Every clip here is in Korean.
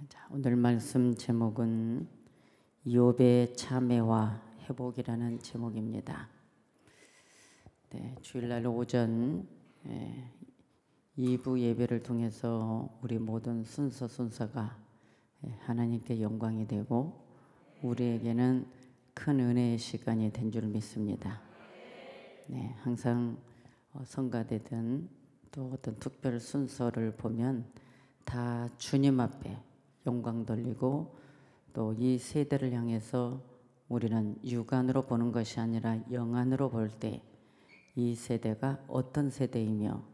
자, 오늘 말씀 제목은 욥의 참회와 회복이라는 제목입니다. 네, 주일날 오전 2부 예배를 통해서 우리 모든 순서가 하나님께 영광이 되고 우리에게는 큰 은혜의 시간이 된 줄 믿습니다. 네, 항상 성가되든 또 어떤 특별 순서를 보면 다 주님 앞에 영광 돌리고 또 이 세대를 향해서 우리는 육안으로 보는 것이 아니라 영안으로 볼 때 이 세대가 어떤 세대이며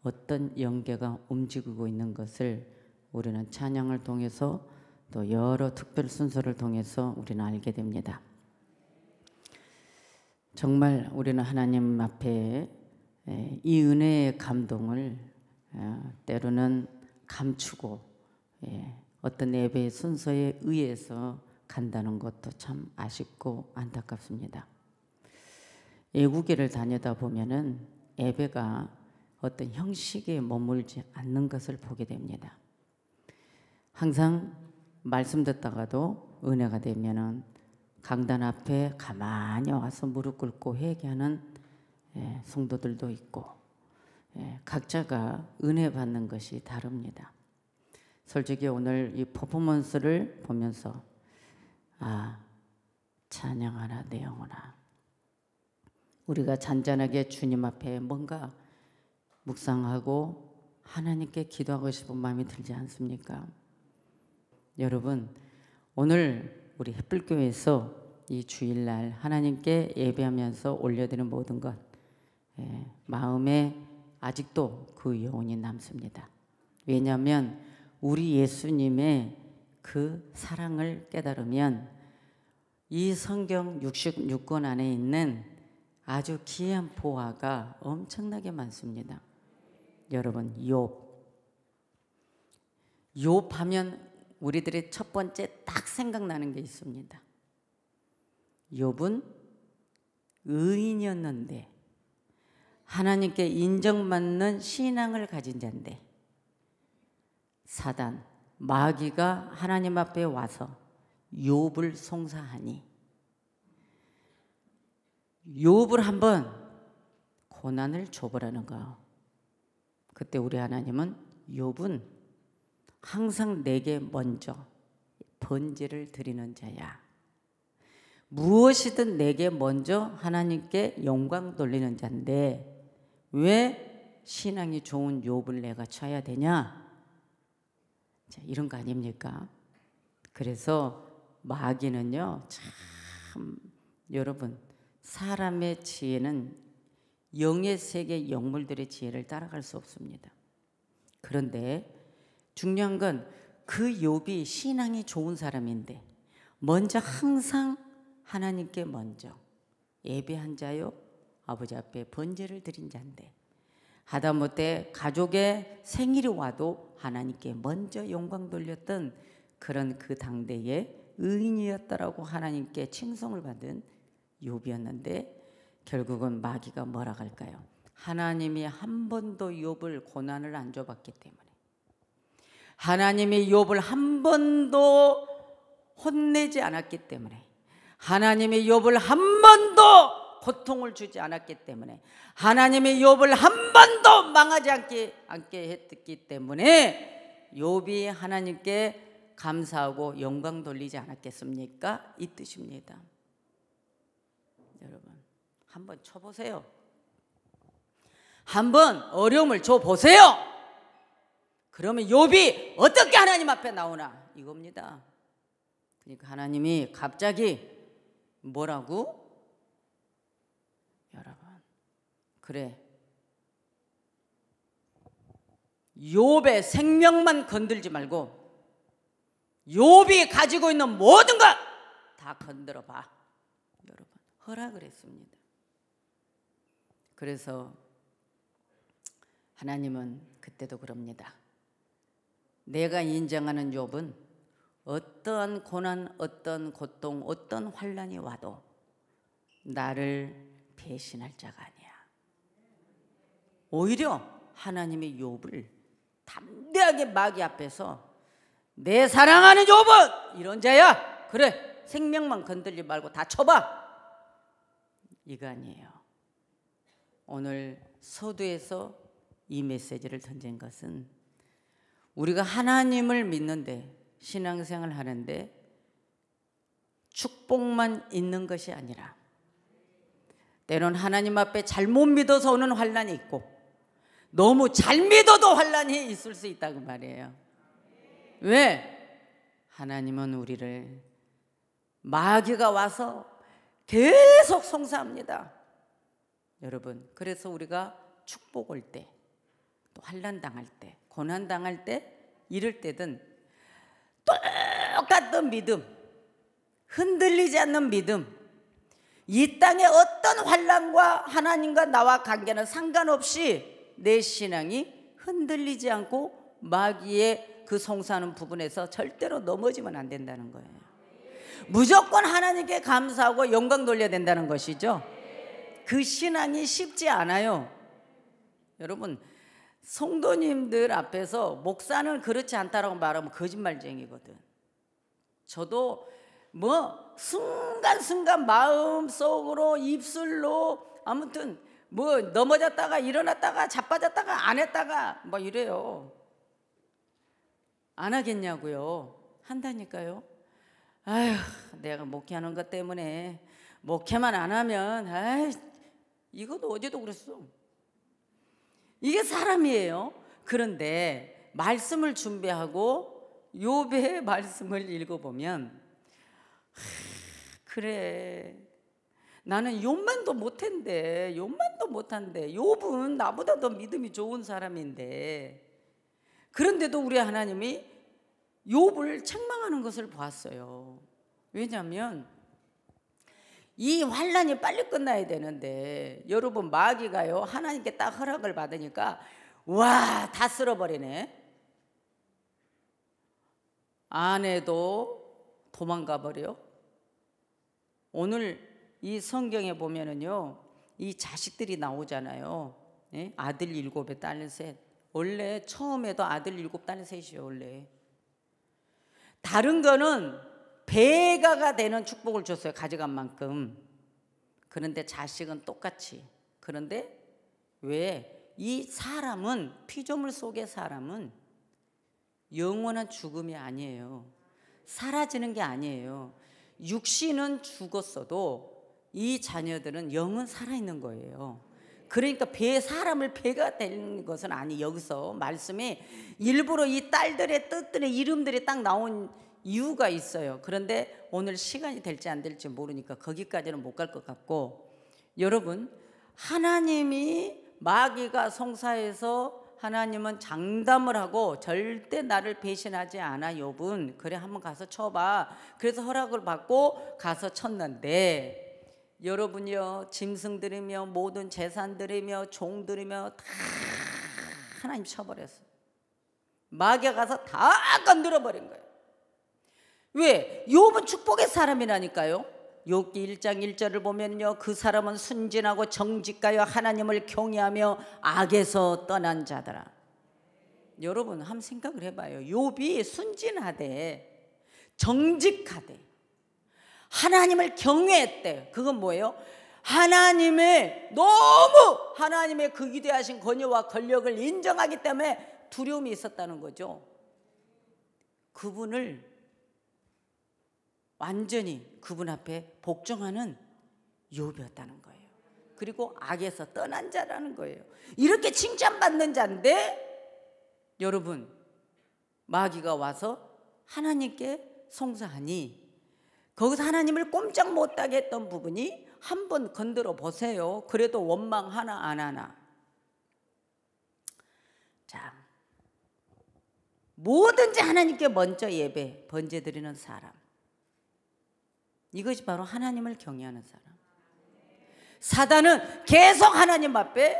어떤 영계가 움직이고 있는 것을 우리는 찬양을 통해서 또 여러 특별 순서를 통해서 우리는 알게 됩니다. 정말 우리는 하나님 앞에 이 은혜의 감동을 때로는 감추고 어떤 예배의 순서에 의해서 간다는 것도 참 아쉽고 안타깝습니다. 애국회를 다니다 보면은 예배가 어떤 형식에 머물지 않는 것을 보게 됩니다. 항상 말씀 듣다가도 은혜가 되면은 강단 앞에 가만히 와서 무릎 꿇고 회개하는 성도들도 있고 각자가 은혜 받는 것이 다릅니다. 솔직히 오늘 이 퍼포먼스를 보면서 찬양하라 내 영혼아, 우리가 잔잔하게 주님 앞에 뭔가 묵상하고 하나님께 기도하고 싶은 마음이 들지 않습니까? 여러분, 오늘 우리 햇불교회에서 이 주일날 하나님께 예배하면서 올려드리는 모든 것 마음에 아직도 그 여운이 남습니다. 왜냐하면 우리 예수님의 그 사랑을 깨달으면 이 성경 66권 안에 있는 아주 귀한 보화가 엄청나게 많습니다. 여러분, 욥 하면 우리들의 첫 번째 딱 생각나는 게 있습니다. 욥은 의인이었는데 하나님께 인정받는 신앙을 가진 자인데 사단, 마귀가 하나님 앞에 와서 욥을 송사하니 욥을 한번 고난을 줘보라는 거. 그때 우리 하나님은 욥은 항상 내게 먼저 번제를 드리는 자야. 무엇이든 내게 먼저 하나님께 영광 돌리는 자인데 왜 신앙이 좋은 욥을 내가 쳐야 되냐? 자, 이런 거 아닙니까? 그래서 마귀는요, 참 여러분, 사람의 지혜는 영의 세계 영물들의 지혜를 따라갈 수 없습니다. 그런데 중요한 건 그 욥이 신앙이 좋은 사람인데 먼저 항상 하나님께 먼저 예배한 자요, 아버지 앞에 번제를 드린 자인데 하다못해 가족의 생일이 와도 하나님께 먼저 영광 돌렸던 그런 그 당대의 의인이었다라고 하나님께 칭송을 받은 욥이었는데 결국은 마귀가 뭐라 할까요? 하나님이 한 번도 욥을 고난을 안 줘봤기 때문에, 하나님이 욥을 한 번도 혼내지 않았기 때문에, 하나님이 욥을 한 번도 고통을 주지 않았기 때문에, 하나님이 욥을 한 번도 망하지 않게 했기 때문에 욥이 하나님께 감사하고 영광 돌리지 않았겠습니까? 이 뜻입니다. 여러분, 한번 쳐보세요. 한번 어려움을 줘보세요. 그러면 욥이 어떻게 하나님 앞에 나오나 이겁니다. 그러니까 하나님이 갑자기 뭐라고? 여러분, 그래, 욥의 생명만 건들지 말고 욥이 가지고 있는 모든 것 다 건드려 봐. 여러분, 허락을 했습니다. 그래서 하나님은 그때도 그럽니다. 내가 인정하는 욥은 어떠한 고난, 어떤 고통, 어떤 환난이 와도 나를 배신할 자가 아니야. 오히려 하나님의 욥을 담대하게 마귀 앞에서 내 사랑하는 욥은 이런 자야. 그래, 생명만 건들지 말고 다 쳐봐. 이거 아니에요. 오늘 서두에서 이 메시지를 던진 것은 우리가 하나님을 믿는데, 신앙생활을 하는데 축복만 있는 것이 아니라 때론 하나님 앞에 잘못 믿어서 오는 환난이 있고, 너무 잘 믿어도 환난이 있을 수 있다고 말이에요. 왜? 하나님은 우리를 마귀가 와서 계속 송사합니다. 여러분, 그래서 우리가 축복 올 때, 또 환난 당할 때, 고난 당할 때, 이럴 때든 똑같은 믿음, 흔들리지 않는 믿음, 이 땅의 어떤 환난과 하나님과 나와 관계는 상관없이 내 신앙이 흔들리지 않고 마귀의 그 송사하는 부분에서 절대로 넘어지면 안 된다는 거예요. 무조건 하나님께 감사하고 영광 돌려야 된다는 것이죠. 그 신앙이 쉽지 않아요. 여러분, 성도님들 앞에서 목사는 그렇지 않다라고 말하면 거짓말쟁이거든. 저도 뭐 순간순간 마음속으로, 입술로, 아무튼 뭐 넘어졌다가 일어났다가 자빠졌다가 안 했다가 뭐 이래요. 안 하겠냐고요. 한다니까요. 아휴, 내가 목회하는 것 때문에 목회만 안 하면, 아이, 이것도 어제도 그랬어. 이게 사람이에요. 그런데 말씀을 준비하고 욥의 말씀을 읽어보면, 그래, 나는 욥만도 못한데, 욥은 나보다 더 믿음이 좋은 사람인데, 그런데도 우리 하나님이 욥을 책망하는 것을 보았어요. 왜냐하면 이 환난이 빨리 끝나야 되는데, 여러분, 마귀가요, 하나님께 딱 허락을 받으니까 와, 다 쓸어버리네. 아내도 도망가 버려. 오늘 이 성경에 보면은요, 이 자식들이 나오잖아요. 예? 아들 7에 딸 3. 원래 처음에도 아들 7, 딸 3이요. 원래 다른 거는 배가가 되는 축복을 줬어요. 가져간 만큼. 그런데 자식은 똑같이. 그런데 왜? 이 사람은, 피조물 속의 사람은 영원한 죽음이 아니에요. 사라지는 게 아니에요. 육신은 죽었어도 이 자녀들은 영은 살아있는 거예요. 그러니까 사람을 배가 되는 것은 아니. 여기서 말씀이 일부러 이 딸들의 뜻들의 이름들이 딱 나온 이유가 있어요. 그런데 오늘 시간이 될지 안 될지 모르니까 거기까지는 못 갈 것 같고, 여러분, 하나님이 마귀가 송사해서 하나님은 장담을 하고 절대 나를 배신하지 않아, 욥은. 그래, 한번 가서 쳐봐. 그래서 허락을 받고 가서 쳤는데, 여러분이요, 짐승들이며 모든 재산들이며 종들이며 다 하나님 쳐버렸어요. 마귀가 가서 다 건드려 버린 거예요. 왜? 욥은 축복의 사람이라니까요. 욥기 1장 1절을 보면요, 그 사람은 순진하고 정직하여 하나님을 경외하며 악에서 떠난 자더라. 여러분, 한번 생각을 해봐요. 욥이 순진하대, 정직하대, 하나님을 경외했대. 그건 뭐예요? 너무 하나님의 그 위대하신 권위와 권력을 인정하기 때문에 두려움이 있었다는 거죠. 그분을 완전히 그분 앞에 복종하는 욥이었다는 거예요. 그리고 악에서 떠난 자라는 거예요. 이렇게 칭찬받는 자인데, 여러분, 마귀가 와서 하나님께 송사하니, 거기서 하나님을 꼼짝 못하게 했던 부분이 한번 건드려 보세요. 그래도 원망 하나 안 하나. 자, 뭐든지 하나님께 먼저 예배, 번제 드리는 사람, 이것이 바로 하나님을 경외하는 사람. 사단은 계속 하나님 앞에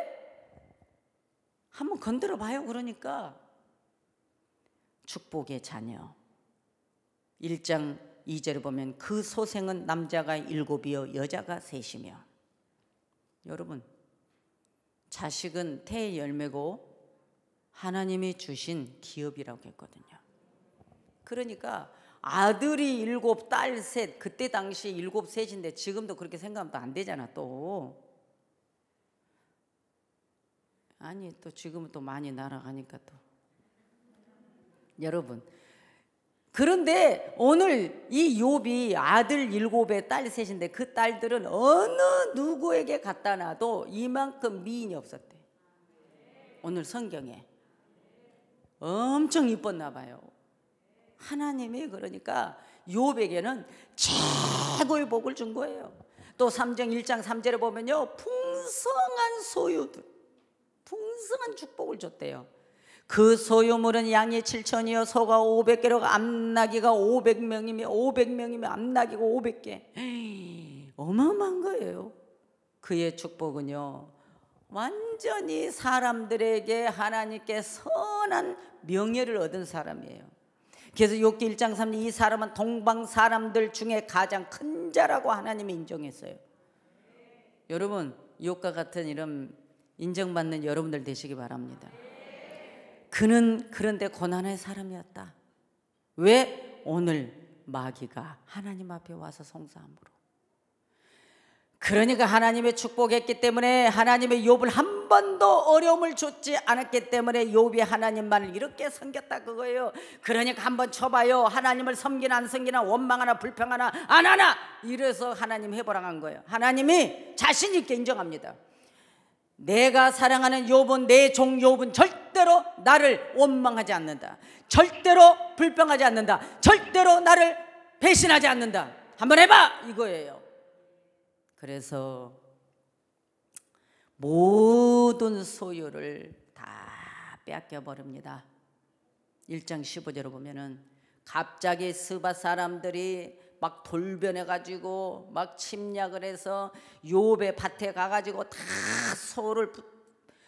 한번 건드려 봐요. 그러니까 축복의 자녀 1장 2절에 보면 그 소생은 남자가 7이요 여자가 3이며. 여러분, 자식은 태의 열매고 하나님이 주신 기업이라고 했거든요. 그러니까 아들이 7, 딸 3, 그때 당시 7, 3인데 지금도 그렇게 생각하면 또 안 되잖아 또. 아니 또 지금은 또 많이 날아가니까 또. 여러분, 그런데 오늘 이 욥이 아들 7에 딸 3인데 그 딸들은 어느 누구에게 갖다 놔도 이만큼 미인이 없었대. 오늘 성경에 엄청 이뻤나 봐요. 하나님이 그러니까 욥에게는 최고의 복을 준 거예요. 또 3장 1장 3절에 보면요, 풍성한 소유들, 풍성한 축복을 줬대요. 그 소유물은 양이 7천이요 소가 500개로 암나귀가 500명이면 암나귀가 500개. 어마어마한 거예요. 그의 축복은요 완전히 사람들에게 하나님께 선한 명예를 얻은 사람이에요. 그래서 욥기 1장 3절, 이 사람은 동방 사람들 중에 가장 큰 자라고 하나님이 인정했어요. 여러분, 욥과 같은 이런 인정받는 여러분들 되시기 바랍니다. 그는 그런데 고난의 사람이었다. 왜? 오늘 마귀가 하나님 앞에 와서 송사함으로. 그러니까 하나님의 축복했기 때문에, 하나님의 욥을 한 번도 어려움을 줬지 않았기 때문에 욥이 하나님만을 이렇게 섬겼다 그거예요. 그러니까 한번 쳐봐요. 하나님을 섬기나 안 섬기나, 원망하나 불평하나 안 하나, 이래서 하나님 해보라고 한 거예요. 하나님이 자신 있게 인정합니다. 내가 사랑하는 욥은, 내 종 욥은 절대로 나를 원망하지 않는다. 절대로 불평하지 않는다. 절대로 나를 배신하지 않는다. 한번 해봐 이거예요. 그래서 모든 소유를 다 빼앗겨 버립니다. 1장 15절을 보면은 갑자기 스바 사람들이 막 돌변해 가지고 막 침략을 해서 욥의 밭에 가 가지고 다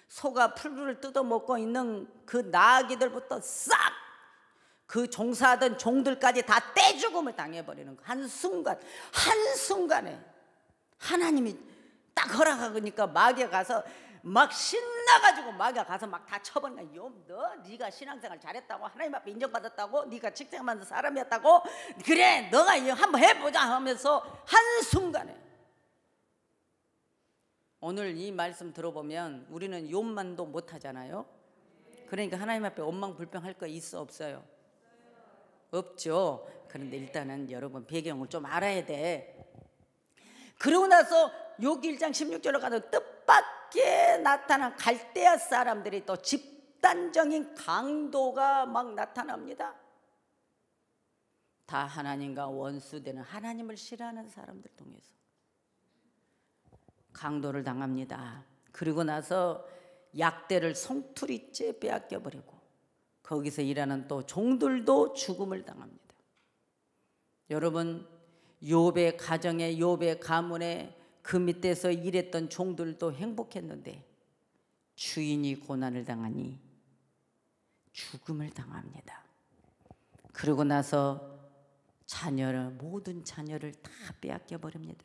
소가 풀을 뜯어 먹고 있는 그 나귀들부터 싹 그 종사하던 종들까지 다 떼죽음을 당해 버리는 거. 한순간에 하나님이 딱 허락하니까 마귀가 가서 막 신나가지고 마귀가 가서 막 다 쳐버리는 거야. 욥, 네가 신앙생활 잘했다고, 하나님 앞에 인정받았다고, 네가 직장만든 사람이었다고, 그래 너가 이거 한번 해보자 하면서 한순간에. 오늘 이 말씀 들어보면 우리는 욥만도 못하잖아요. 그러니까 하나님 앞에 원망 불평할 거 있어 없어요? 없죠. 그런데 일단은 여러분 배경을 좀 알아야 돼. 그러고 나서 욥기 1장 16절로 가서 뜻밖의 나타난 갈대아 사람들이 또 집단적인 강도가 막 나타납니다. 다 하나님과 원수되는, 하나님을 싫어하는 사람들 통해서 강도를 당합니다. 그리고 나서 약대를 송투리째 빼앗겨 버리고 거기서 일하는 또 종들도 죽음을 당합니다. 여러분, 욥의 가정에, 욥의 가문에 그 밑에서 일했던 종들도 행복했는데 주인이 고난을 당하니 죽음을 당합니다. 그러고 나서 모든 자녀를 다 빼앗겨 버립니다.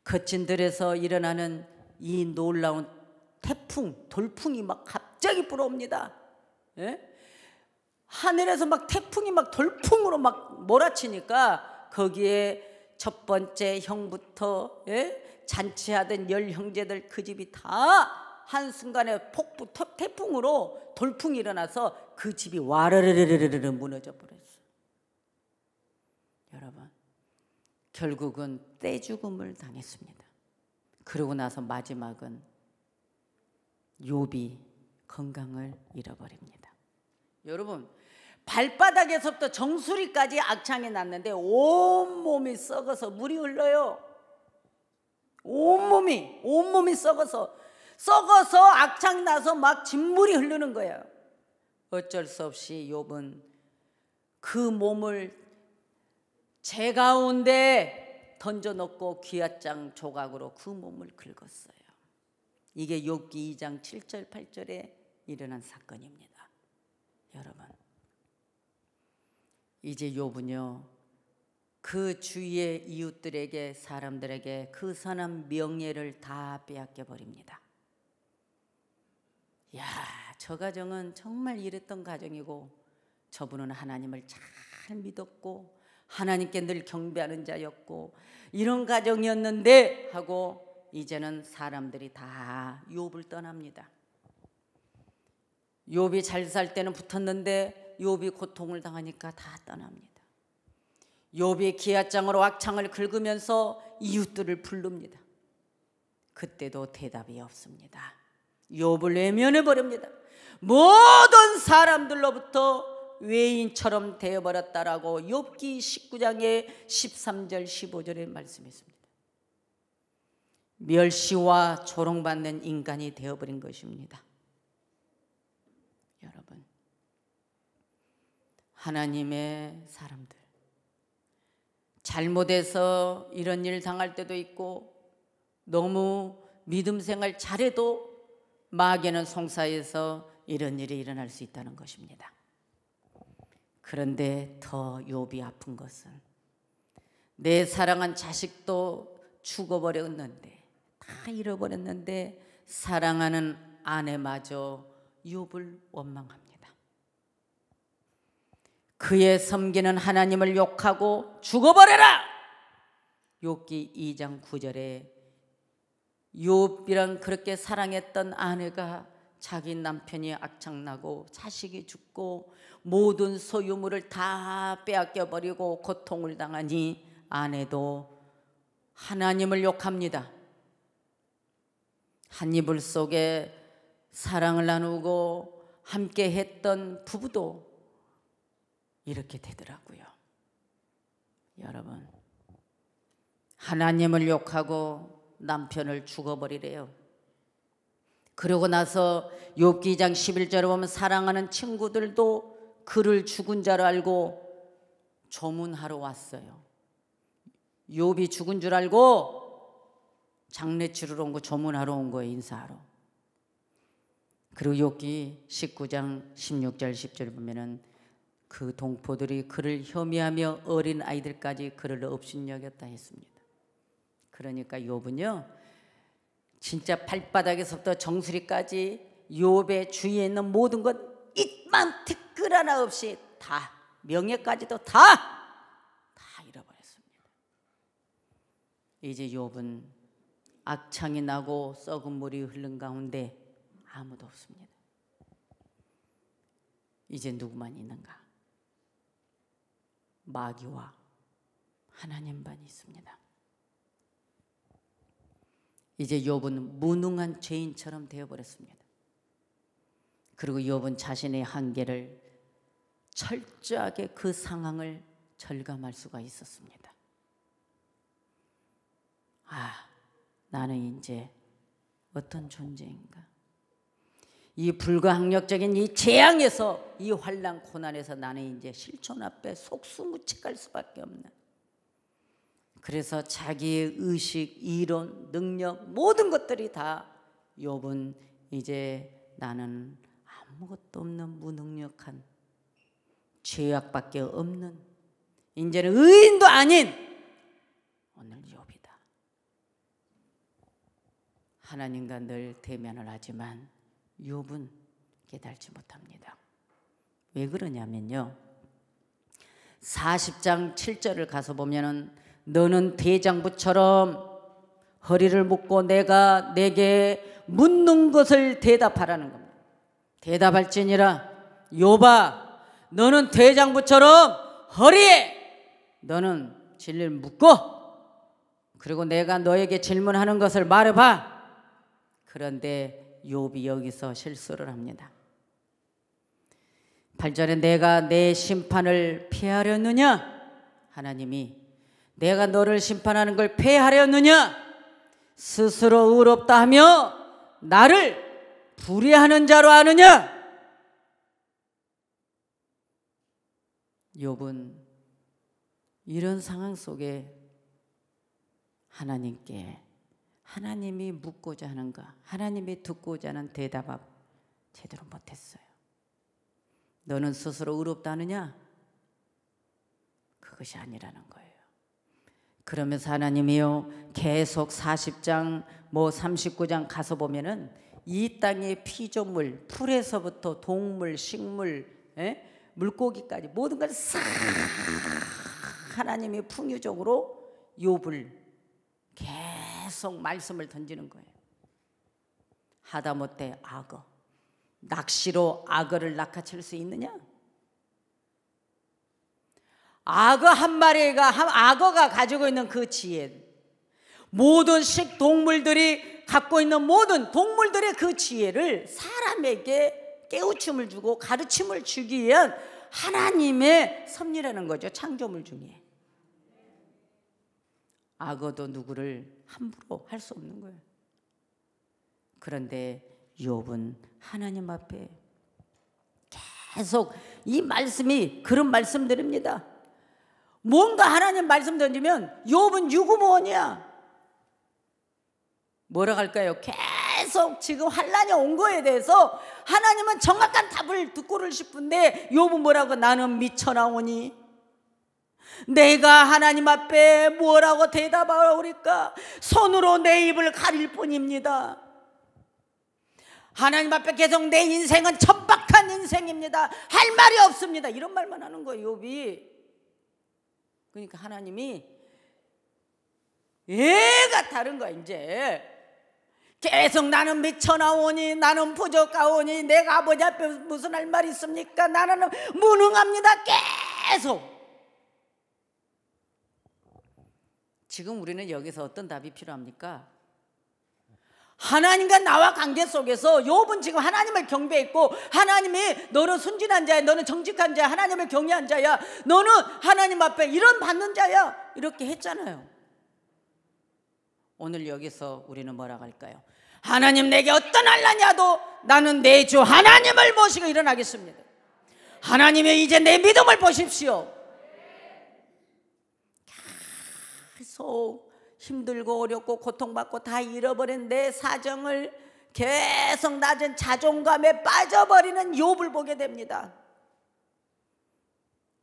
거친 들에서 일어나는 이 놀라운 태풍, 돌풍이 막 갑자기 불어옵니다. 예? 하늘에서 막 태풍이 막 돌풍으로 막 몰아치니까 거기에 첫 번째 형부터 잔치하던 10형제들 그 집이 다 한순간에 태풍으로 돌풍이 일어나서 그 집이 와르르르르르 무너져 버렸어요. 여러분, 결국은 떼죽음을 당했습니다. 그러고 나서 마지막은 욥이 건강을 잃어버립니다. 여러분, 발바닥에서부터 정수리까지 악창이 났는데 온몸이 썩어서 물이 흘러요. 온몸이 썩어서 악창 나서 막 진물이 흐르는 거예요. 어쩔 수 없이 욥은 그 몸을 재 가운데 던져놓고 귀앗장 조각으로 그 몸을 긁었어요. 이게 욥기 2장 7절 8절에 일어난 사건입니다. 여러분, 이제 욥은요 그 주위의 이웃들에게, 사람들에게 그 선한 명예를 다 빼앗겨 버립니다. 야, 저 가정은 정말 이랬던 가정이고 저분은 하나님을 잘 잘 믿었고 하나님께 늘 경배하는 자였고 이런 가정이었는데 하고 이제는 사람들이 다 욥을 떠납니다. 욥이 잘 살 때는 붙었는데 욥이 고통을 당하니까 다 떠납니다. 욥이 기앗장으로 악창을 긁으면서 이웃들을 부릅니다. 그때도 대답이 없습니다. 욥을 외면해 버립니다. 모든 사람들로부터 외인처럼 되어버렸다라고 욥기 19장의 13절 15절에 말씀했습니다. 멸시와 조롱받는 인간이 되어버린 것입니다. 여러분, 하나님의 사람들 잘못해서 이런 일 당할 때도 있고 너무 믿음 생활 잘해도 마귀는 송사해서 이런 일이 일어날 수 있다는 것입니다. 그런데 더 욥이 아픈 것은 내 사랑한 자식도 죽어버렸는데 다 잃어버렸는데 사랑하는 아내마저 욥을 원망합니다. 그의 섬기는 하나님을 욕하고 죽어버려라! 욥기 2장 9절에 욥이랑 그렇게 사랑했던 아내가 자기 남편이 악창나고 자식이 죽고 모든 소유물을 다 빼앗겨버리고 고통을 당하니 아내도 하나님을 욕합니다. 한 이불 속에 사랑을 나누고 함께 했던 부부도 이렇게 되더라고요. 여러분, 하나님을 욕하고 남편을 죽어버리래요. 그러고 나서 욥기 2장 11절에 보면 사랑하는 친구들도 그를 죽은 자로 알고 조문하러 왔어요. 욥이 죽은 줄 알고 장례 치르러 온 거 조문하러 온 거예요. 인사하러. 그리고 욥기 19장 16절 10절에 보면은 그 동포들이 그를 혐의하며 어린 아이들까지 그를 업신여겼다 했습니다. 그러니까 욥은요 진짜 발바닥에서부터 정수리까지 욥의 주위에 있는 모든 것 입만 티끌 하나 없이 다 명예까지도 다 잃어버렸습니다. 이제 욥은 악창이 나고 썩은 물이 흐른 가운데 아무도 없습니다. 이제 누구만 있는가? 마귀와 하나님만 있습니다. 이제 욥은 무능한 죄인처럼 되어버렸습니다. 그리고 욥은 자신의 한계를 철저하게 그 상황을 절감할 수가 있었습니다. 나는 이제 어떤 존재인가? 이 불가항력적인 이 재앙에서 이 환난 고난에서 나는 이제 실존 앞에 속수무책할 수밖에 없는, 그래서 자기의 의식, 이론, 능력 모든 것들이 다 욥은 이제 나는 아무것도 없는 무능력한 죄악밖에 없는 이제는 의인도 아닌 오늘 욥이다. 하나님과 늘 대면을 하지만 욥은 깨달지 못합니다. 왜 그러냐면요 40장 7절을 가서 보면은 너는 대장부처럼 허리를 묶고 내가 내게 묻는 것을 대답하라는 겁니다. 대답할지니라 욥아 너는 대장부처럼 허리에 너는 진리를 묶고 그리고 내가 너에게 질문하는 것을 말해봐. 그런데 욥이 여기서 실수를 합니다. 8절에 내가 내 심판을 피하려느냐? 하나님이 내가 너를 심판하는 걸 피하려느냐? 스스로 의롭다 하며 나를 불의하는 자로 아느냐? 욥은 이런 상황 속에 하나님께 하나님이 묻고자 하는가, 하나님이 듣고자 하는 대답을 제대로 못했어요. 너는 스스로 의롭다 하느냐? 그것이 아니라는 거예요. 그러면서 하나님이요 계속 40장 39장 가서 보면은 이 땅의 피조물, 풀에서부터 동물, 식물, 물고기까지 모든 걸 싹 하나님이 풍요적으로 욥을 계속 말씀을 던지는 거예요. 하다못해 악어, 낚시로 악어를 낚아챌 수 있느냐? 악어 한 마리가, 악어가 가지고 있는 그 지혜, 모든 식동물들이 갖고 있는 모든 동물들의 그 지혜를 사람에게 깨우침을 주고 가르침을 주기 위한 하나님의 섭리라는 거죠. 창조물 중에. 악어도 누구를 함부로 할 수 없는 거예요. 그런데 욥은 하나님 앞에 계속 이 말씀이 그런 말씀들입니다. 뭔가 하나님 말씀 던지면 욥은 유구무원이야. 뭐라 할까요? 계속 지금 환난이 온 거에 대해서 하나님은 정확한 답을 듣고를 싶은데 욥은 뭐라고? 나는 미쳐나오니 내가 하나님 앞에 뭐라고 대답하오리까? 손으로 내 입을 가릴 뿐입니다. 하나님 앞에 계속 내 인생은 천박한 인생입니다. 할 말이 없습니다. 이런 말만 하는 거예요, 욥이. 그러니까 하나님이 얘가 다른 거야. 이제 계속 나는 미쳐나오니 나는 부족하오니 내가 아버지 앞에 무슨 할 말이 있습니까? 나는 무능합니다. 계속. 지금 우리는 여기서 어떤 답이 필요합니까? 하나님과 나와 관계 속에서 욥은 지금 하나님을 경배했고, 하나님이 너는 순진한 자야, 너는 정직한 자야, 하나님을 경외한 자야, 너는 하나님 앞에 이런 받는 자야, 이렇게 했잖아요. 오늘 여기서 우리는 뭐라고 할까요? 하나님 내게 어떤 환난이라도 나는 내 주 하나님을 모시고 일어나겠습니다. 하나님이 이제 내 믿음을 보십시오. 계속 힘들고 어렵고 고통받고 다 잃어버린 내 사정을 계속 낮은 자존감에 빠져버리는 욥을 보게 됩니다.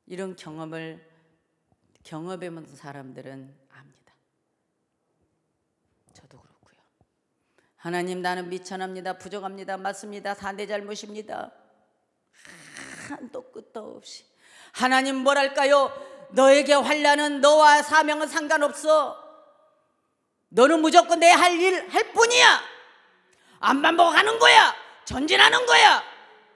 이런 경험을 경험해본 사람들은 압니다. 저도 그렇고요. 하나님 나는 미천합니다. 부족합니다. 맞습니다. 다 내 잘못입니다. 한도 끝도 없이. 하나님 뭐랄까요? 너에게 환난은 너와 사명은 상관없어. 너는 무조건 내 할 일 할 뿐이야. 앞만 보고 가는 거야. 전진하는 거야.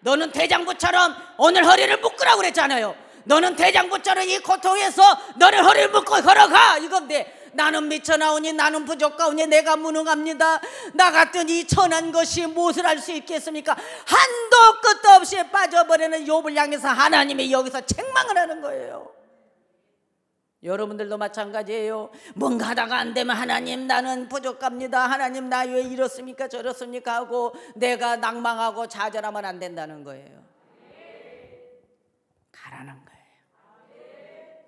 너는 대장부처럼 오늘 허리를 묶으라고 그랬잖아요. 너는 대장부처럼 이 고통에서 너는 허리를 묶고 걸어가, 이건데 나는 미쳐나오니 나는 부족하오니 내가 무능합니다. 나 같은 이 천한 것이 무엇을 할 수 있겠습니까? 한도 끝도 없이 빠져버리는 욥을 향해서 하나님이 여기서 책망을 하는 거예요. 여러분들도 마찬가지예요. 뭔가 하다가 안 되면 하나님 나는 부족합니다. 하나님 나 왜 이렇습니까 저렇습니까 하고 내가 낭망하고 좌절하면 안 된다는 거예요. 가라는 거예요.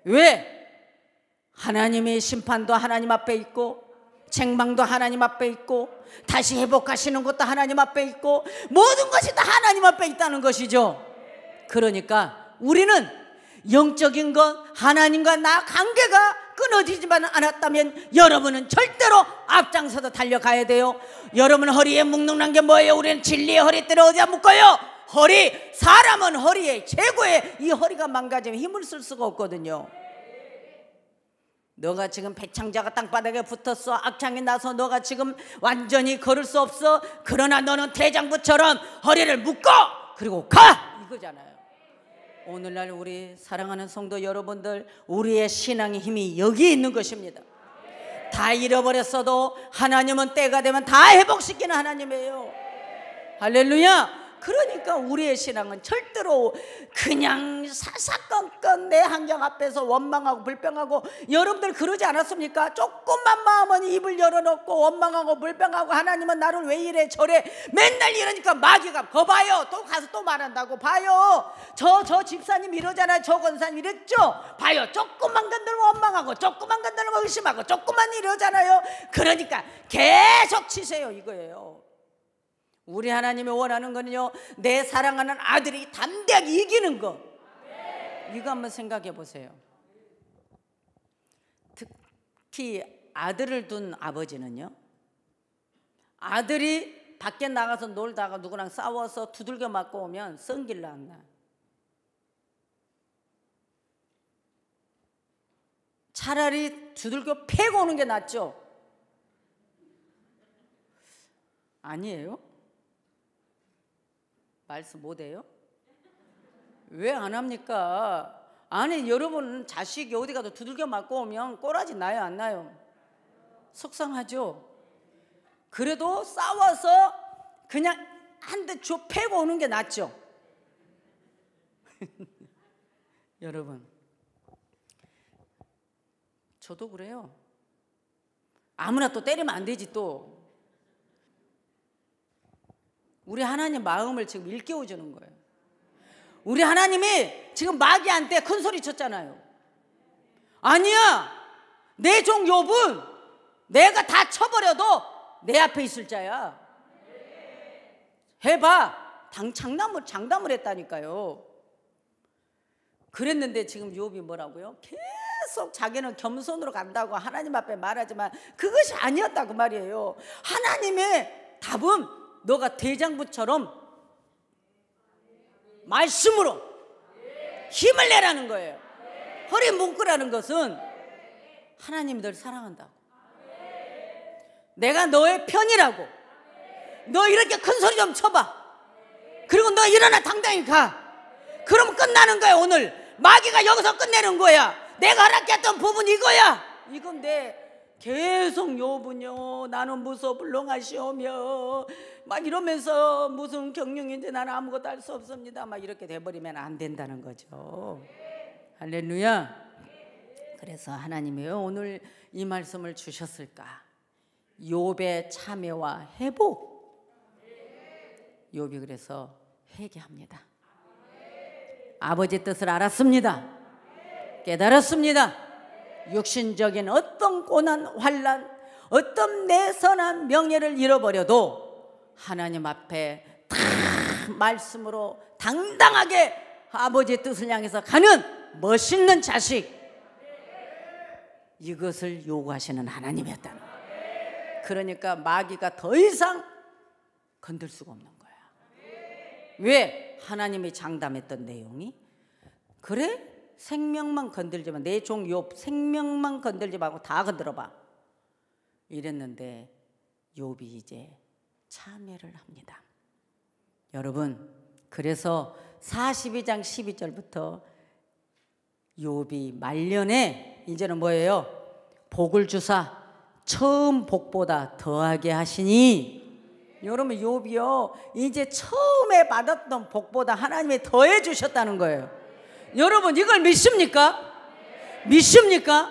왜? 하나님의 심판도 하나님 앞에 있고 책망도 하나님 앞에 있고 다시 회복하시는 것도 하나님 앞에 있고 모든 것이 다 하나님 앞에 있다는 것이죠. 그러니까 우리는 영적인 것, 하나님과 나 관계가 끊어지지만 않았다면 여러분은 절대로 앞장서서 달려가야 돼요. 여러분 허리에 묶는 게 뭐예요? 우리는 진리의 허리띠를 어디다 묶어요? 허리. 사람은 허리에 최고의 이 허리가 망가지면 힘을 쓸 수가 없거든요. 너가 지금 배창자가 땅바닥에 붙었어. 악창이 나서 너가 지금 완전히 걸을 수 없어. 그러나 너는 대장부처럼 허리를 묶어 그리고 가, 이거잖아요. 오늘날 우리 사랑하는 성도 여러분들, 우리의 신앙의 힘이 여기 있는 것입니다. 다 잃어버렸어도 하나님은 때가 되면 다 회복시키는 하나님이에요. 할렐루야. 그러니까 우리의 신앙은 절대로 그냥 사사건건 내 환경 앞에서 원망하고 불평하고, 여러분들 그러지 않았습니까? 조금만 마음은 입을 열어놓고 원망하고 불평하고 하나님은 나를 왜 이래 저래 맨날 이러니까 마귀가 거 봐요. 또 가서 또 말한다고. 봐요. 저 집사님 이러잖아요. 저 권사님 이랬죠. 봐요. 조금만 건들면 원망하고 조금만 건들면 의심하고 조금만 이러잖아요. 그러니까 계속 치세요, 이거예요. 우리 하나님이 원하는 거는요, 내 사랑하는 아들이 담대하게 이기는 거. 이거 한번 생각해 보세요. 특히 아들을 둔 아버지는요, 아들이 밖에 나가서 놀다가 누구랑 싸워서 두들겨 맞고 오면 성질 안 나. 차라리 두들겨 패고 오는 게 낫죠? 아니에요? 말씀 못해요? 왜 안 합니까? 아니, 여러분 자식이 어디 가도 두들겨 맞고 오면 꼬라지 나요, 안 나요? 속상하죠? 그래도 싸워서 그냥 한 대 줘 패고 오는 게 낫죠? 여러분, 저도 그래요. 아무나 또 때리면 안 되지. 또 우리 하나님 마음을 지금 일깨워 주는 거예요. 우리 하나님이 지금 마귀한테 큰 소리 쳤잖아요. 아니야, 내 종 욥은 내가 다 쳐버려도 내 앞에 있을 자야. 해봐. 장담을 했다니까요. 그랬는데 지금 욥이 뭐라고요? 계속 자기는 겸손으로 간다고 하나님 앞에 말하지만 그것이 아니었다고 말이에요. 하나님의 답은 너가 대장부처럼 말씀으로 힘을 내라는 거예요. 허리 묶으라는 것은 하나님이 널 사랑한다고, 내가 너의 편이라고. 너 이렇게 큰 소리 좀 쳐봐. 그리고 너 일어나 당당히 가. 그럼 끝나는 거야. 오늘 마귀가 여기서 끝내는 거야. 내가 허락했던 부분 이거야. 이건데 계속 욥은요, 나는 무소불능하시오며 막 이러면서 무슨 경륜인데 나는 아무것도 할 수 없습니다 막 이렇게 돼버리면 안 된다는 거죠. 할렐루야. 그래서 하나님이 오늘 이 말씀을 주셨을까? 욥의 참회와 회복. 욥이 그래서 회개합니다. 아버지 뜻을 알았습니다. 깨달았습니다. 육신적인 어떤 고난, 환난, 어떤 내 선한 명예를 잃어버려도 하나님 앞에 다 말씀으로 당당하게 아버지의 뜻을 향해서 가는 멋있는 자식, 이것을 요구하시는 하나님이었다는 거예요. 그러니까 마귀가 더 이상 건들 수가 없는 거야. 왜? 하나님이 장담했던 내용이, 그래? 생명만 건들지 마. 내 종 욥 생명만 건들지 말고 다 건드려봐. 이랬는데 욥이 이제 참회를 합니다. 여러분, 그래서 42장 12절부터 욥이 말년에 이제는 뭐예요? 복을 주사 처음 복보다 더하게 하시니. 여러분, 욥이요 이제 처음에 받았던 복보다 하나님이 더해 주셨다는 거예요. 여러분, 이걸 믿습니까? 믿습니까?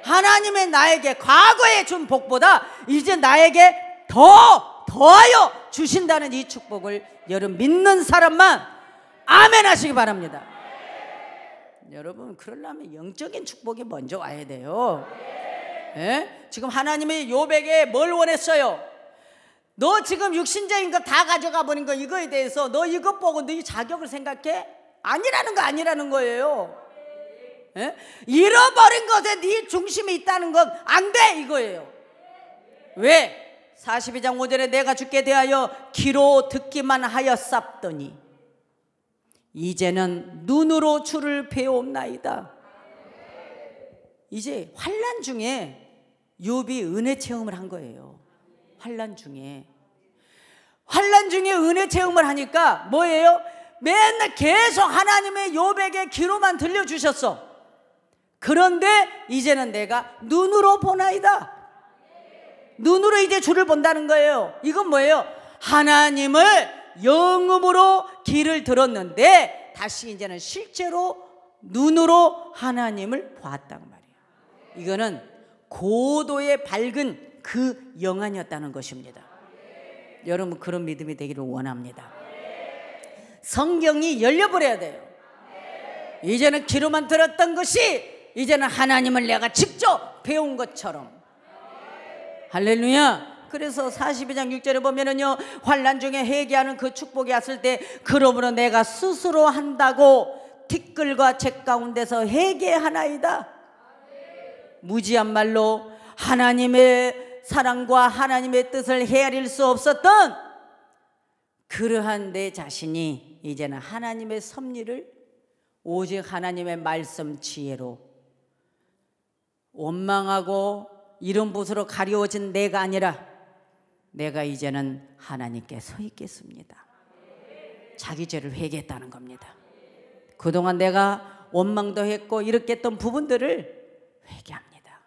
하나님의 나에게 과거에 준 복보다 이제 나에게 더하여 주신다는 이 축복을 여러분 믿는 사람만 아멘 하시기 바랍니다. 여러분, 그러려면 영적인 축복이 먼저 와야 돼요. 예? 지금 하나님이 욥에게 뭘 원했어요? 너 지금 육신적인 거 다 가져가 버린 거, 이거에 대해서 너 이것 보고 네 자격을 생각해? 아니라는 거예요. 예? 잃어버린 것에 네 중심이 있다는 건 안 돼, 이거예요. 왜? 42장 5절에 내가 주께 대하여 귀로 듣기만 하였사더니 이제는 눈으로 주를 배옵나이다. 이제 환난 중에 욥이 은혜 체험을 한 거예요. 환난 중에 은혜 체험을 하니까 뭐예요? 맨날 계속 하나님의 욥에게 귀로만 들려주셨어. 그런데 이제는 내가 눈으로 보나이다. 눈으로 이제 주를 본다는 거예요. 이건 뭐예요? 하나님을 영음으로 귀를 들었는데 다시 이제는 실제로 눈으로 하나님을 보았단 말이에요. 이거는 고도의 밝은 그 영안이었다는 것입니다. 여러분, 그런 믿음이 되기를 원합니다. 성경이 열려버려야 돼요. 이제는 귀로만 들었던 것이 이제는 하나님을 내가 직접 배운 것처럼. 할렐루야. 그래서 42장 6절에 보면은요, 환난 중에 회개하는 그 축복이 왔을 때 그러므로 내가 스스로 한다고 티끌과 재 가운데서 회개하나이다. 무지한 말로 하나님의 사랑과 하나님의 뜻을 헤아릴 수 없었던 그러한 내 자신이 이제는 하나님의 섭리를 오직 하나님의 말씀 지혜로 원망하고 이런 붓으로 가려워진 내가 아니라 내가 이제는 하나님께 서 있겠습니다. 자기 죄를 회개했다는 겁니다. 그동안 내가 원망도 했고 이렇게 했던 부분들을 회개합니다.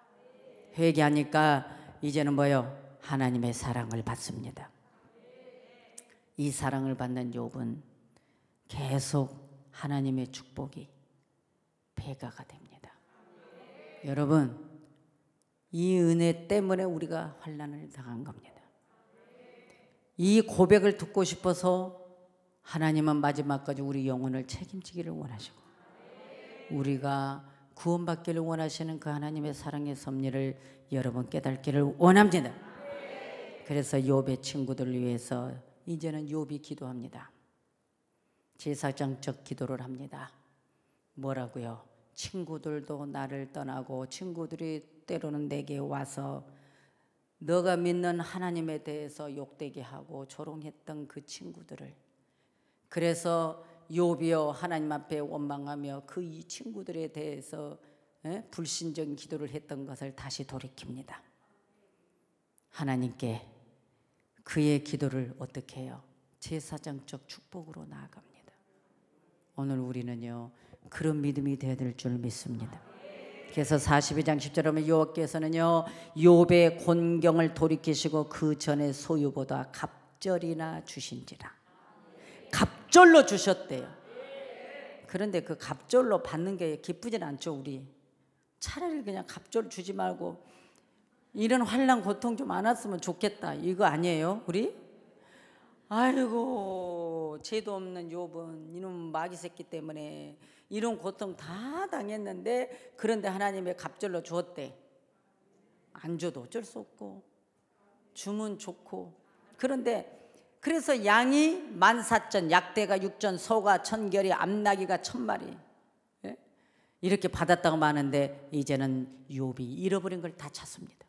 회개하니까 이제는 뭐요? 하나님의 사랑을 받습니다. 이 사랑을 받는 욥은 계속 하나님의 축복이 배가가 됩니다. 여러분, 이 은혜 때문에 우리가 환난을 당한 겁니다. 이 고백을 듣고 싶어서 하나님은 마지막까지 우리 영혼을 책임지기를 원하시고 우리가 구원받기를 원하시는 그 하나님의 사랑의 섭리를 여러분 깨닫기를 원합니다. 그래서 욥의 친구들을 위해서 이제는 욥이 기도합니다. 제사장적 기도를 합니다. 뭐라고요? 친구들도 나를 떠나고 친구들이 때로는 내게 와서 너가 믿는 하나님에 대해서 욕되게 하고 조롱했던 그 친구들을, 그래서 욥이여 하나님 앞에 원망하며 그 이 친구들에 대해서 불신적인 기도를 했던 것을 다시 돌이킵니다. 하나님께 그의 기도를 어떻게 해요? 제사장적 축복으로 나아갑니다. 오늘 우리는요 그런 믿음이 되어야 될 줄 믿습니다. 그래서 42장 10절에 보면 여호와께서는요 욥의 곤경을 돌이키시고 그 전에 소유보다 갑절이나 주신지라. 갑절로 주셨대요. 그런데 그 갑절로 받는 게 기쁘진 않죠. 우리 차라리 그냥 갑절 주지 말고 이런 환난 고통 좀 안 왔으면 좋겠다, 이거 아니에요 우리? 아이고 죄도 없는 욥은 이놈 마귀 새끼 때문에 이런 고통 다 당했는데, 그런데 하나님의 갑절로 주었대. 안 줘도 어쩔 수 없고 주면 좋고. 그런데 그래서 양이 14,000, 약대가 6천, 소가 1,000결이, 암나귀가 1,000마리 이렇게 받았다고 하는데 이제는 욥이 잃어버린 걸 다 찾습니다.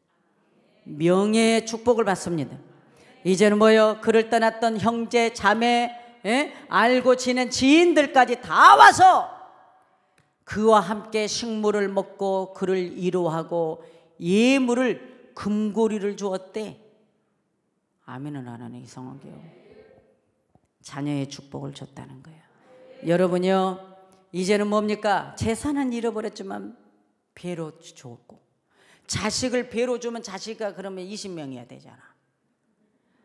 명예의 축복을 받습니다. 이제는 뭐요? 그를 떠났던 형제, 자매, 알고 지낸 지인들까지 다 와서 그와 함께 식물을 먹고 그를 위로하고 예물을 금고리를 주었대. 아멘은 안 하네, 이상하게요. 자녀의 축복을 줬다는 거예요. 여러분요 이제는 뭡니까? 재산은 잃어버렸지만 배로 줬고, 자식을 배로 주면 자식이 그러면 20명이어야 되잖아.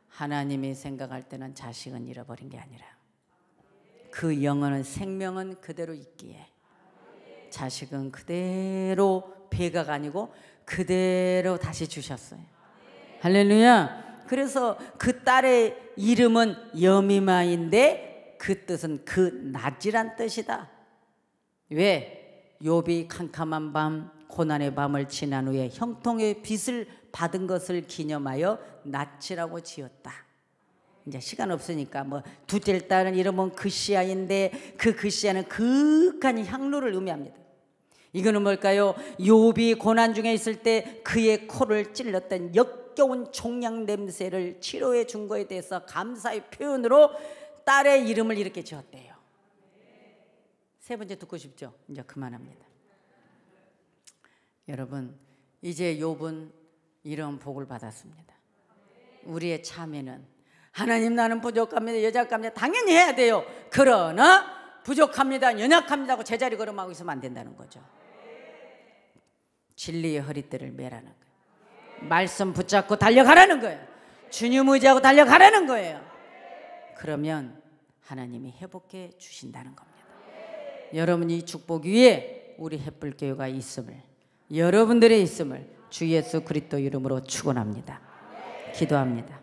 하나님이 생각할 때는 자식은 잃어버린 게 아니라 그 영혼은, 생명은 그대로 있기에 자식은 그대로 배가가 아니고 그대로 다시 주셨어요. 할렐루야. 그래서 그 딸의 이름은 여미마인데 그 뜻은 그 낮이란 뜻이다. 왜? 욥이 캄캄한 밤, 고난의 밤을 지난 후에 형통의 빚을 받은 것을 기념하여 낮이라고 지었다. 이제 시간 없으니까 뭐 둘째 딸은 이름은 그시아인데 그 그시아는 극한 향로를 의미합니다. 이거는 뭘까요? 욥이 고난 중에 있을 때 그의 코를 찔렀던 역겨운 종양 냄새를 치료해 준 거에 대해서 감사의 표현으로 딸의 이름을 이렇게 지었대요. 세 번째 듣고 싶죠? 이제 그만합니다. 여러분, 이제 욥은 이런 복을 받았습니다. 우리의 참회는 하나님 나는 부족합니다, 연약합니다, 당연히 해야 돼요. 그러나 부족합니다, 연약합니다 하고 제자리 걸음하고 있으면 안 된다는 거죠. 진리의 허리띠를 매라는 거예요. 말씀 붙잡고 달려가라는 거예요. 주님 의지하고 달려가라는 거예요. 그러면 하나님이 회복해 주신다는 겁니다. 여러분, 이 축복 위에 우리 햇불교회가 있음을, 여러분들의 있음을 주 예수 그리스도 이름으로 축원합니다. 기도합니다.